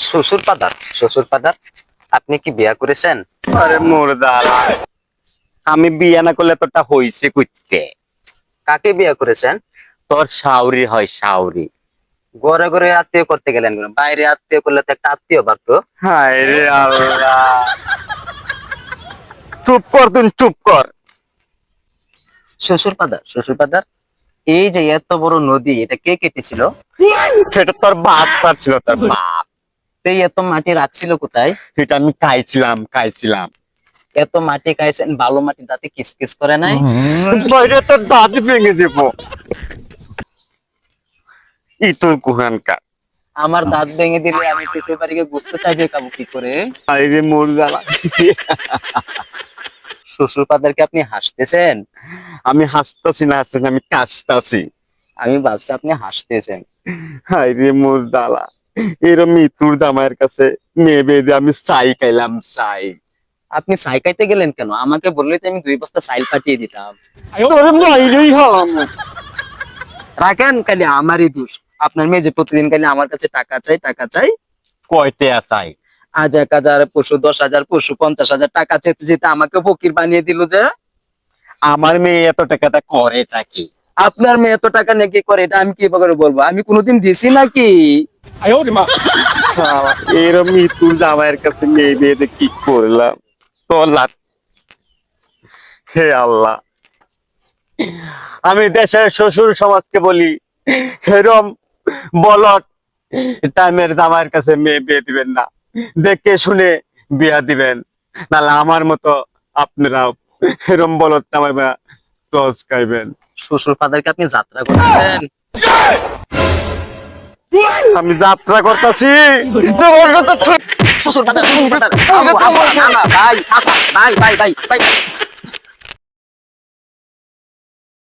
শ্বশুর পাদার আপনি কি বিয়া করেছেন? আরে মোর দালা, আমি বিয়া না করলে তোরটা হইছে কইতে। কাকে বিয়া করেছেন? তোর শাউরি হয় শাউরি। ঘরে ঘরে আত্মীয় করতে গেলেন কেন? বাইরে আত্মীয় করলে তো একটা আত্মীয় বাড়তো। হায় রে আল্লাহ, চুপ কর তুই, চুপ কর। শ্বশুর পাদার এই যে এত বড় নদী, এটা কে কেটেছিল? সেটা তোর বাপ পারছিল, তোর বাপ। এই এত মাটি রাখছিল কোথায়? সেটা আমি খাইছিলাম। এত মাটি খাইছেন, ভালো মাটি দাঁতে কিসকিস করে নাই? বাইরে তোর দাঁত ভেঙে দেব। ই তোর কুহানকার। আমার দাঁত ভেঙে দিলে আমি শ্বশুর বাড়িকে বুঝতে চাইবে কাবু কি করে? হায় রে মোর দালা। শ্বশুর পাদারকে আপনি হাসতেছেন? আমি হাসতাছি না, আমি কাশতাছি। আমি ভাবছি আপনি হাসতেছেন। হায় রে মোর দালা, এরম মৃত্যুর জামাইয়ের কাছে মেয়ে বেঁধে আমি চাই খাইলাম, চাই। আপনি সাইকাইতে গেলেন কেন? আমাকে বললে তো আমি 2 বস্তা সাইল পাঠিয়ে দিতাম। তোর মাইরেই হলাম। রাখেন, খালি আমারই দোষ। আপনার মেয়ে যে প্রতিদিন খালি আমার কাছে টাকা চাই। কয়তে চাই? আজ 1,000, পরশু 10,000, পরশু 50,000 টাকা চেতে যেতে আমাকে ফকির বানিয়ে দিল যে। আমার মেয়ে এত টাকাটা করে চাকি। আপনার মেয়ে এত টাকা নিয়ে কি করে, এটা আমি কি করে বলবো? আমি কোনোদিন দিছি নাকি? এরম মৃত্যুর জামাইয়ের কাছে মেয়ে বেঁধে কি করলাম তোলার। হে আল্লাহ, আমি দেশের শ্বশুর সমাজকে বলি, এরম বলদ টাইমের জামাইয়ের কাছে মেয়ে বিয়ে দিবেন না, দেখে শুনে বিয়া দিবেন। নাহলে আমার মতো আপনারাও এরম বলদ টাইমে টস খাইবেন। শ্বশুর ফাদারকে আপনি যাত্রা করতেছেন? আমি যাত্রা করতেছি। শ্বশুর ফাদার ভাই, ভাই ভাই ভাই।